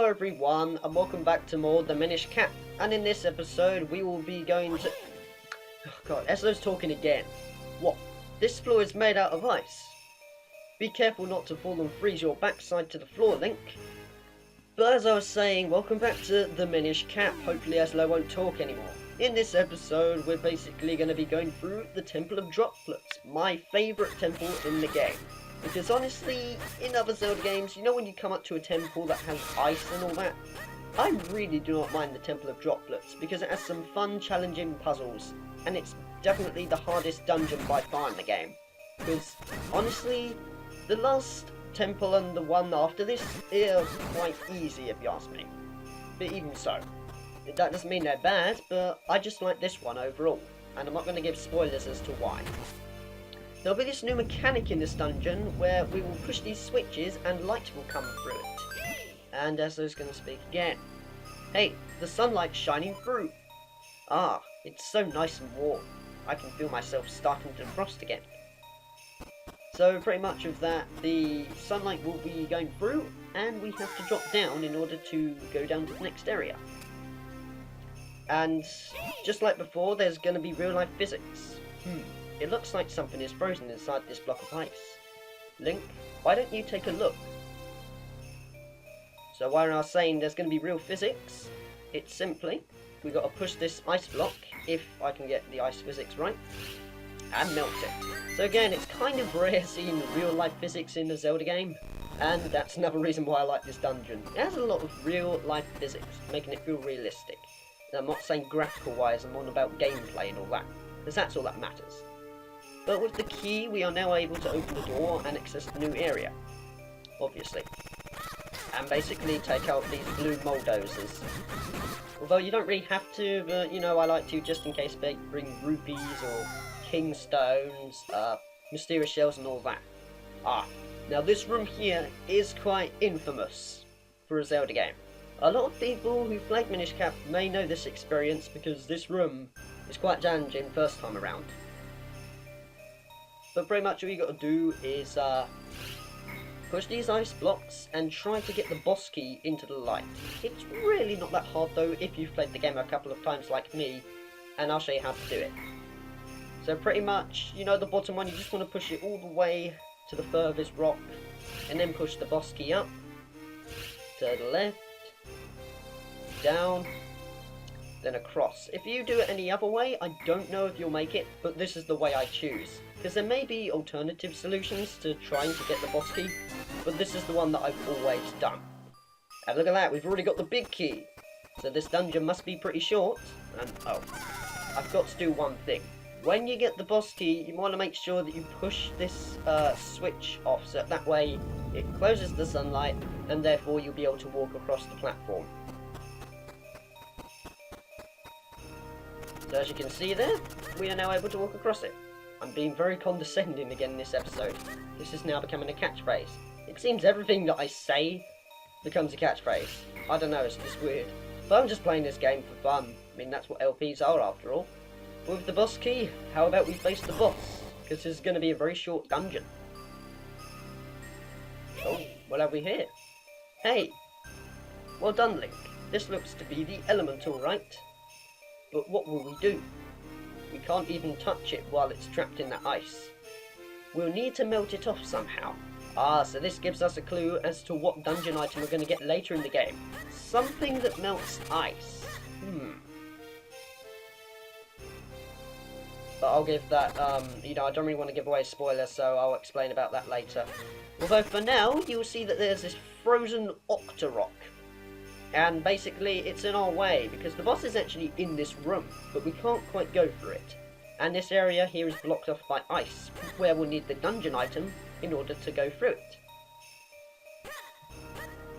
Hello everyone, and welcome back to more The Minish Cap. And in this episode, we will be going to... Oh god, Eslo's talking again. What? This floor is made out of ice. Be careful not to fall and freeze your backside to the floor, Link. But as I was saying, welcome back to The Minish Cap. Hopefully Eslo won't talk anymore. In this episode, we're basically going to be going through the Temple of Droplets, my favourite temple in the game. Because honestly, in other Zelda games, you know when you come up to a temple that has ice and all that? I really do not mind the Temple of Droplets, because it has some fun, challenging puzzles, and it's definitely the hardest dungeon by far in the game. Because, honestly, the last temple and the one after this are quite easy if you ask me. But even so, that doesn't mean they're bad, but I just like this one overall, and I'm not going to give spoilers as to why. There'll be this new mechanic in this dungeon where we will push these switches and light will come through it. And Eslo's going to speak again. Hey, the sunlight's shining through. Ah, it's so nice and warm. I can feel myself starting to frost again. So pretty much of that, the sunlight will be going through and we have to drop down in order to go down to the next area. And just like before, there's going to be real life physics. It looks like something is frozen inside this block of ice. Link, why don't you take a look? So while I was saying there's going to be real physics, it's simply, we've got to push this ice block, if I can get the ice physics right, and melt it. So again, it's kind of rare seeing real life physics in a Zelda game, and that's another reason why I like this dungeon. It has a lot of real life physics, making it feel realistic. And I'm not saying graphical wise, I'm on about gameplay and all that, because that's all that matters. But with the key, we are now able to open the door and access the new area, obviously. And basically take out these blue bulldozers. Although you don't really have to, but you know, I like to just in case they bring rupees or king stones, mysterious shells and all that. Now this room here is quite infamous for a Zelda game. A lot of people who played Minish Cap may know this experience because this room is quite challenging first time around. But pretty much all you got to do is push these ice blocks and try to get the boss key into the light. It's really not that hard though if you've played the game a couple of times like me, and I'll show you how to do it. So pretty much, you know the bottom one, you just want to push it all the way to the furthest rock, and then push the boss key up, to the left, down, then across. If you do it any other way, I don't know if you'll make it, but this is the way I choose. Because there may be alternative solutions to trying to get the boss key, but this is the one that I've always done. And look at that, we've already got the big key. So this dungeon must be pretty short, and oh, I've got to do one thing. When you get the boss key, you want to make sure that you push this switch off, so that way it closes the sunlight, and therefore you'll be able to walk across the platform. So as you can see there, we are now able to walk across it. I'm being very condescending again in this episode. This is now becoming a catchphrase. It seems everything that I say becomes a catchphrase. I don't know, it's just weird. But I'm just playing this game for fun. I mean, that's what LPs are after all. With the boss key, how about we face the boss? Because this is going to be a very short dungeon. Oh, what have we here? Hey! Well done, Link. This looks to be the elemental, right? But what will we do? We can't even touch it while it's trapped in that ice. We'll need to melt it off somehow. So this gives us a clue as to what dungeon item we're going to get later in the game. Something that melts ice. But I'll give that, you know, I don't really want to give away spoilers, so I'll explain about that later. Although for now, you'll see that there's this frozen Octorok. And basically, it's in our way, because the boss is actually in this room, but we can't quite go through it. And this area here is blocked off by ice, where we'll need the dungeon item in order to go through it.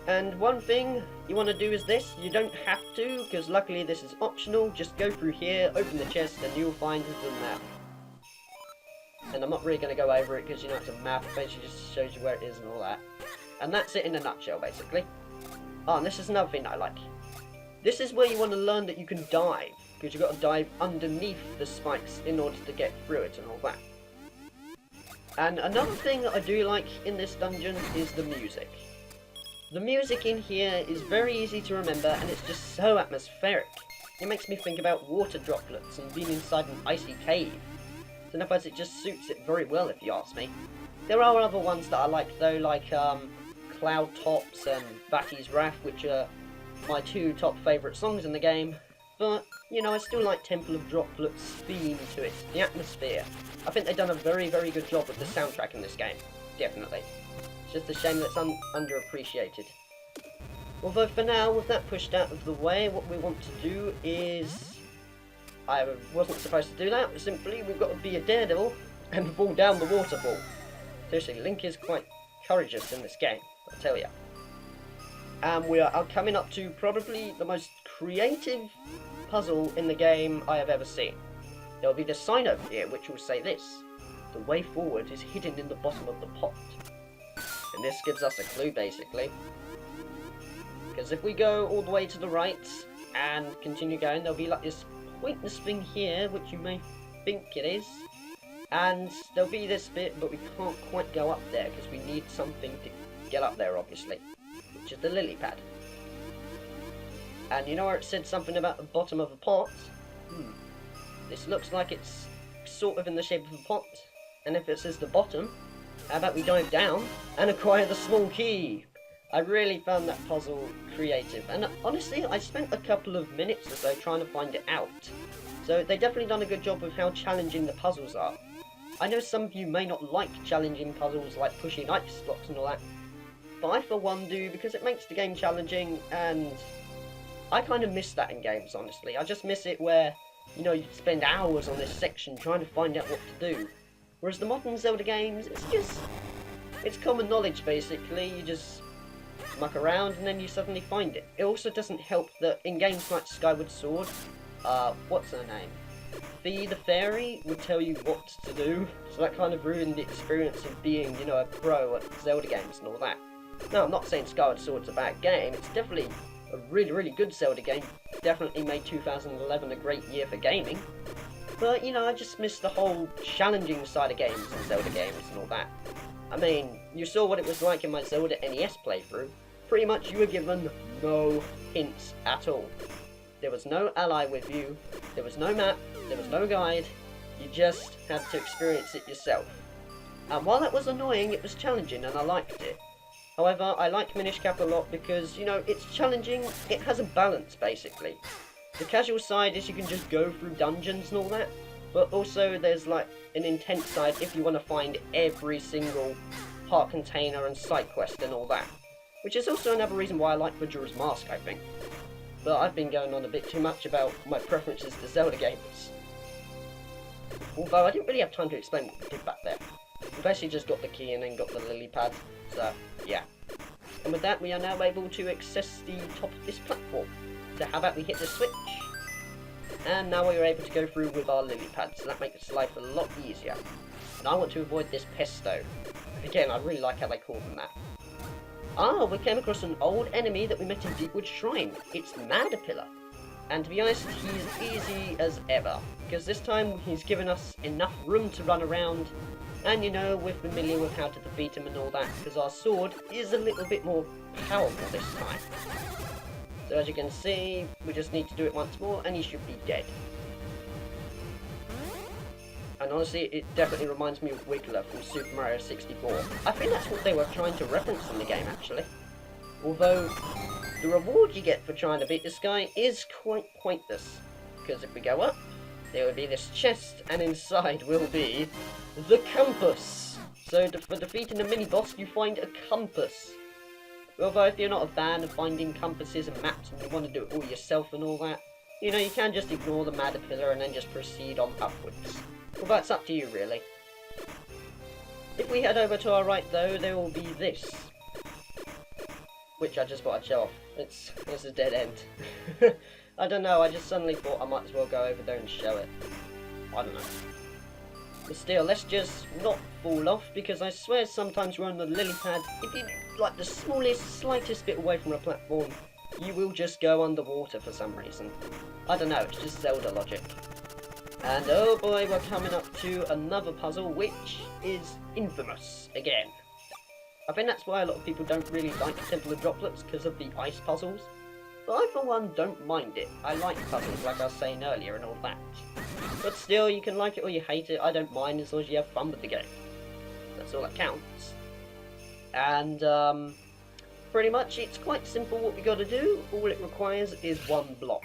And one thing you want to do is this, you don't have to, because luckily this is optional, just go through here, open the chest, and you'll find the map. And I'm not really going to go over it, because you know it's a map, it basically just shows you where it is and all that. And that's it in a nutshell, basically. And this is another thing that I like. This is where you want to learn that you can dive, because you've got to dive underneath the spikes in order to get through it and all that. And another thing that I do like in this dungeon is the music. The music in here is very easy to remember, and it's just so atmospheric. It makes me think about water droplets and being inside an icy cave. So in other words, it just suits it very well, if you ask me. There are other ones that I like though, like Cloud Tops and Batty's Wrath, which are my two top favourite songs in the game. But, you know, I still like Temple of Droplets' theme to it, the atmosphere. I think they've done a very, very good job with the soundtrack in this game. Definitely. It's just a shame that it's underappreciated. Although for now, with that pushed out of the way, what we want to do is... I wasn't supposed to do that, but simply we've got to be a daredevil and fall down the waterfall. Seriously, Link is quite courageous in this game, I tell ya. And we are coming up to probably the most creative puzzle in the game I have ever seen. There will be this sign over here which will say this: the way forward is hidden in the bottom of the pot. And this gives us a clue basically. Because if we go all the way to the right and continue going, there'll be like this pointless thing here which you may think it is. And there'll be this bit, but we can't quite go up there because we need something to get up there obviously. Which is the lily pad. And you know where it said something about the bottom of a pot? This looks like it's sort of in the shape of a pot. And if it says the bottom, how about we dive down and acquire the small key? I really found that puzzle creative. And honestly, I spent a couple of minutes or so trying to find it out. So they definitely done a good job with how challenging the puzzles are. I know some of you may not like challenging puzzles like pushing ice blocks and all that. But I for one do, because it makes the game challenging, and I kind of miss that in games, honestly. I just miss it where, you know, you spend hours on this section trying to find out what to do. Whereas the modern Zelda games, it's common knowledge basically. You just muck around and then you suddenly find it. It also doesn't help that in games like Skyward Sword, what's her name? Fee the Fairy would tell you what to do, so that kind of ruined the experience of being, you know, a pro at Zelda games and all that. Now, I'm not saying Skyward Sword's a bad game, it's definitely a really, really good Zelda game. Definitely made 2011 a great year for gaming. But, you know, I just miss the whole challenging side of games and Zelda games and all that. I mean, you saw what it was like in my Zelda NES playthrough. Pretty much you were given no hints at all. There was no ally with you, there was no map, there was no guide, you just had to experience it yourself. And while that was annoying, it was challenging and I liked it. However, I like Minish Cap a lot because, you know, it's challenging, it has a balance basically. The casual side is you can just go through dungeons and all that, but also there's like an intense side if you want to find every single heart container and side quest and all that. Which is also another reason why I like Majora's Mask, I think. But I've been going on a bit too much about my preferences to Zelda games. Although I didn't really have time to explain what we did back there. We basically just got the key and then got the lily pad, so yeah. And with that we are now able to access the top of this platform. So how about we hit the switch? And now we're able to go through with our lily pad, so that makes life a lot easier. And I want to avoid this pesto. Again, I really like how they call them that. Ah, we came across an old enemy that we met in Deepwood Shrine. It's Madapillar. And to be honest, he's easy as ever. Because this time he's given us enough room to run around. And you know, we're familiar with how to defeat him and all that. Because our sword is a little bit more powerful this time. So as you can see, we just need to do it once more and he should be dead. And honestly, it definitely reminds me of Wiggler from Super Mario 64. I think that's what they were trying to reference in the game, actually. Although, the reward you get for trying to beat this guy is quite pointless. Because if we go up, there will be this chest, and inside will be the compass. So for defeating the mini-boss, you find a compass. Although if you're not a fan of finding compasses and maps and you want to do it all yourself and all that, you know, you can just ignore the Madapillar and then just proceed on upwards. Well, that's up to you, really. If we head over to our right, though, there will be this. Which I just thought I'd show off. It's a dead end. I don't know, I just suddenly thought I might as well go over there and show it. I don't know. But still, let's just not fall off, because I swear sometimes we're on the lily pad. If you like the smallest, slightest bit away from a platform, you will just go underwater for some reason. I don't know, it's just Zelda logic. And oh boy, we're coming up to another puzzle, which is infamous again. I think that's why a lot of people don't really like Temple of Droplets, because of the ice puzzles. But I, for one, don't mind it. I like puzzles, like I was saying earlier, and all that. But still, you can like it or you hate it. I don't mind as long as you have fun with the game. That's all that counts. And, pretty much, it's quite simple what we gotta do. All it requires is one block.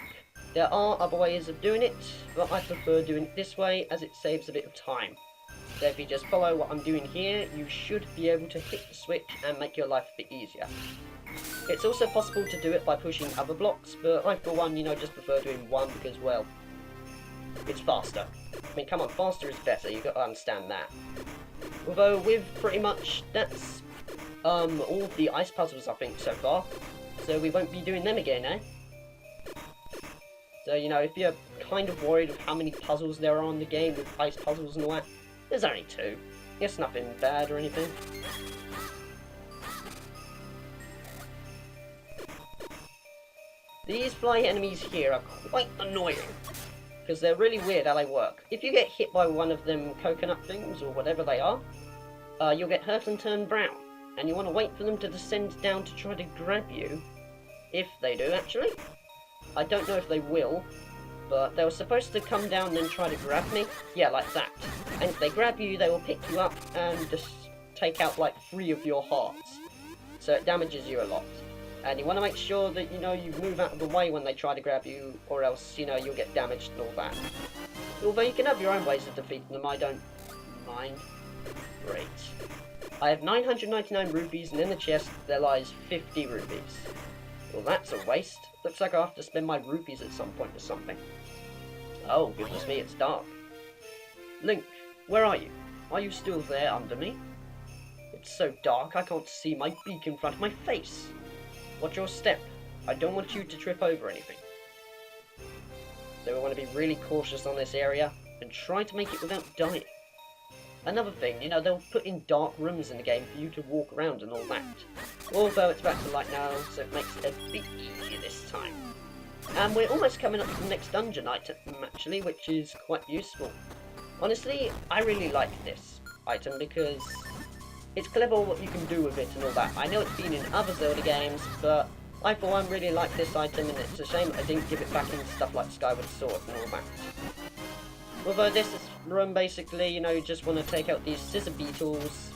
There are other ways of doing it, but I prefer doing it this way, as it saves a bit of time. So if you just follow what I'm doing here, you should be able to hit the switch and make your life a bit easier. It's also possible to do it by pushing other blocks, but I, for one, just prefer doing one because, well, it's faster. I mean, come on, faster is better, you've got to understand that. Although, with pretty much, that's all of the ice puzzles, I think, so far. So we won't be doing them again, eh? So, if you're kind of worried of how many puzzles there are in the game with ice puzzles and all that, there's only 2. It's nothing bad or anything. These fly enemies here are quite annoying, because they're really weird how they work. If you get hit by one of them coconut things, or whatever they are, you'll get hurt and turn brown. And you want to wait for them to descend down to try to grab you. If they do, actually. I don't know if they will, but they were supposed to come down and then try to grab me. Yeah, like that. And if they grab you, they will pick you up and just take out like 3 of your hearts. So it damages you a lot. And you want to make sure that, you move out of the way when they try to grab you, or else, you'll get damaged and all that. Although you can have your own ways of defeating them, I don't mind. Great. I have 999 rupees, and in the chest there lies 50 rupees. Well, that's a waste. Looks like I'll have to spend my rupees at some point or something. Oh, goodness me, it's dark. Link, where are you? Are you still there under me? It's so dark I can't see my beak in front of my face. Watch your step. I don't want you to trip over anything. So we want to be really cautious on this area, and try to make it without dying. Another thing, they'll put in dark rooms in the game for you to walk around and all that. Although it's back to light now, so it makes it a bit easier this time. And we're almost coming up to the next dungeon item, actually, which is quite useful. Honestly, I really like this item because it's clever what you can do with it and all that. I know it's been in other Zelda games, but I, for one, really like this item, and it's a shame I didn't give it back in stuff like Skyward Sword and all that. Although this room, basically, you just want to take out these scissor beetles,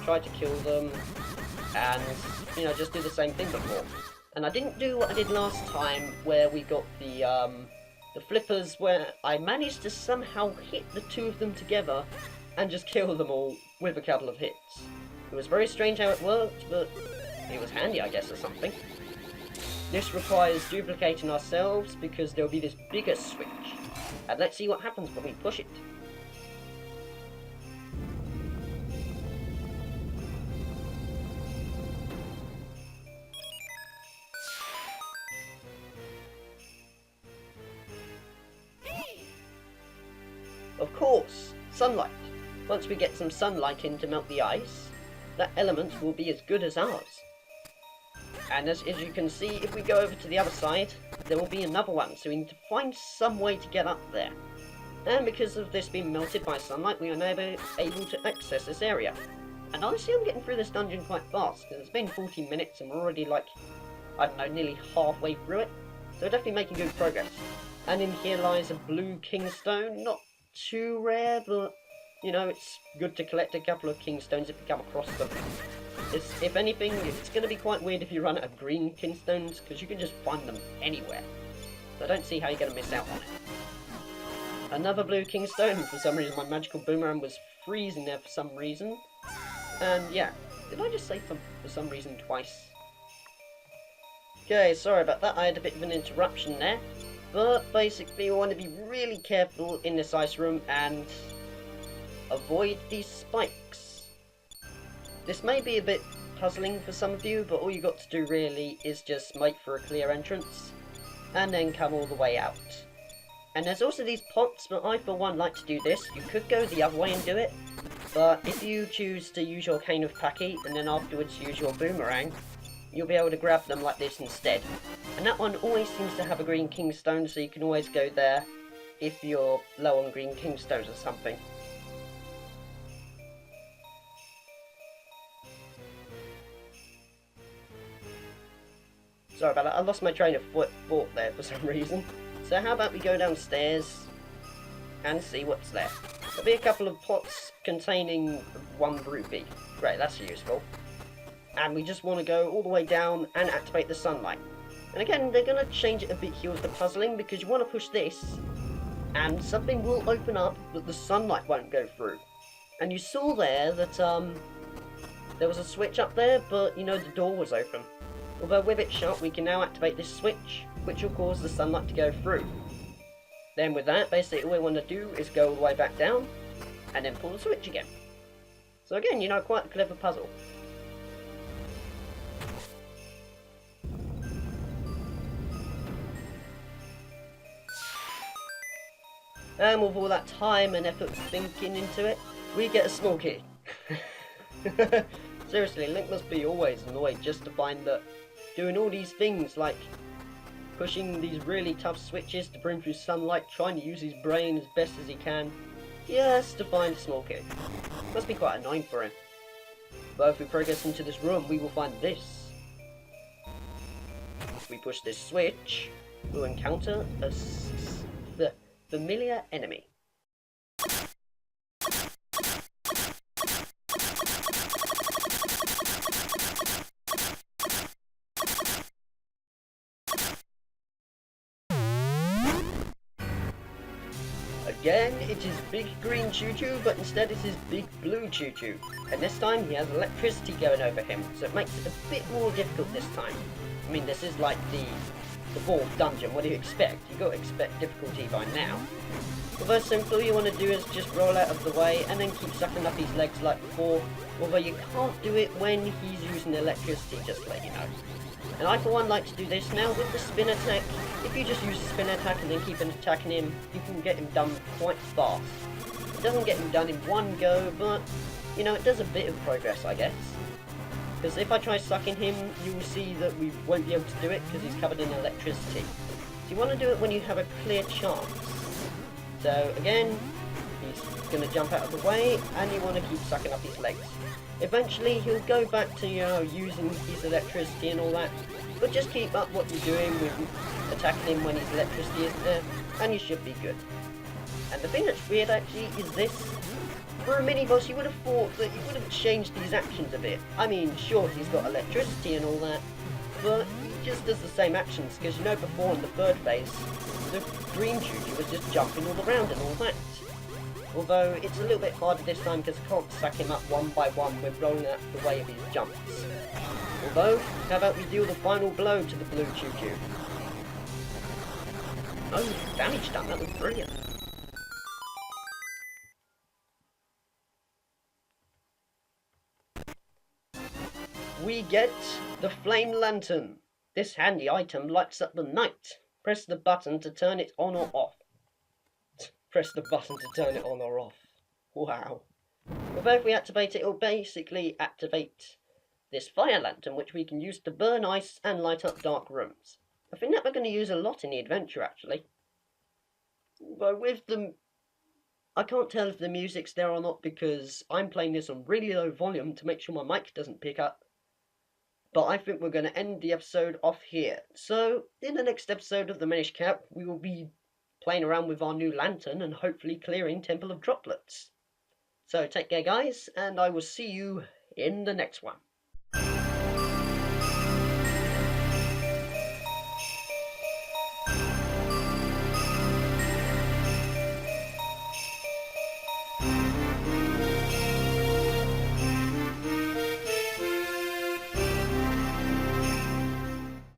try to kill them, and, just do the same thing before. And I didn't do what I did last time, where we got the flippers, where I managed to somehow hit the 2 of them together, and just kill them all with a couple of hits. It was very strange how it worked, but it was handy, I guess, or something. This requires duplicating ourselves, because there'll be this bigger switch. And let's see what happens when we push it. Of course, sunlight. Once we get some sunlight in to melt the ice, that element will be as good as ours. And as you can see, if we go over to the other side, there will be another one, so we need to find some way to get up there. And because of this being melted by sunlight, we are never able to access this area. And honestly, I'm getting through this dungeon quite fast, because it's been 14 minutes and we're already like, I don't know, nearly halfway through it. So we're definitely making good progress. And in here lies a blue kingstone, not too rare, but, it's good to collect a couple of kingstones if you come across them. If anything, it's going to be quite weird if you run out of green kingstones, because you can just find them anywhere. So I don't see how you're going to miss out on it. Another blue kingstone. For some reason my magical boomerang was freezing there for some reason. And yeah, did I just say for some reason twice? Okay, sorry about that, I had a bit of an interruption there. But basically we want to be really careful in this ice room and avoid these spikes. This may be a bit puzzling for some of you, but all you got to do really is just wait for a clear entrance and then come all the way out. And there's also these pots, but I for one like to do this. You could go the other way and do it, but if you choose to use your cane of Paki and then afterwards use your boomerang, you'll be able to grab them like this instead. And that one always seems to have a green kingstone, so you can always go there if you're low on green kingstones or something. Sorry about that, I lost my train of thought there for some reason. So how about we go downstairs and see what's there. There'll be a couple of pots containing 1 rupee. Great, that's useful. And we just want to go all the way down and activate the sunlight. And again, they're going to change it a bit here with the puzzling, because you want to push this, and something will open up that the sunlight won't go through. And you saw there that there was a switch up there, but you know the door was open. Although with it shut, we can now activate this switch, which will cause the sunlight to go through. Then with that, basically all we want to do is go all the way back down, and then pull the switch again. So again, you know, quite a clever puzzle. And with all that time and effort thinking into it, we get a small key. Seriously, Link must be always annoyed just to find that doing all these things like pushing these really tough switches to bring through sunlight, trying to use his brain as best as he can, just to find a small key. Must be quite annoying for him. But if we progress into this room, we will find this. If we push this switch, we'll encounter a familiar enemy. Again, it is Big Green Chuchu, but instead it is Big Blue Chuchu. And this time he has electricity going over him, so it makes it a bit more difficult this time. I mean, this is like the 4th dungeon. What do you expect? You've got to expect difficulty by now. Although simple, all you want to do is just roll out of the way and then keep sucking up his legs like before. Although you can't do it when he's using electricity, just to let you know. And I for one like to do this now with the spin attack. If you just use the spin attack and then keep on attacking him, you can get him done quite fast. It doesn't get him done in one go, but you know, it does a bit of progress, I guess. Because if I try sucking him, you will see that we won't be able to do it because he's covered in electricity. So you want to do it when you have a clear chance. So again, he's going to jump out of the way, and you want to keep sucking up his legs. Eventually he'll go back to, you know, using his electricity and all that, but just keep up what you're doing with attacking him when his electricity isn't there, and you should be good. And the thing that's weird actually is this. For a mini-boss, you would have thought that you would have changed these actions a bit. I mean, sure, he's got electricity and all that, but he just does the same actions, because you know before in the 3rd phase, the green Chuchu was just jumping all around and all that. Although it's a little bit harder this time because I can't sack him up one by one with rolling out the way of his jumps. Although, how about we deal the final blow to the blue Chuchu? Oh, damage done, that was brilliant. We get the Flame Lantern. This handy item lights up the night. Press the button to turn it on or off. Press the button to turn it on or off. Wow. Although if we activate it, it'll basically activate this fire lantern, which we can use to burn ice and light up dark rooms. I think that we're going to use a lot in the adventure, actually. But with the... I can't tell if the music's there or not, because I'm playing this on really low volume to make sure my mic doesn't pick up. But I think we're going to end the episode off here. So, in the next episode of the Minish Cap, we will be playing around with our new lantern and hopefully clearing Temple of Droplets. So take care guys, and I will see you in the next one.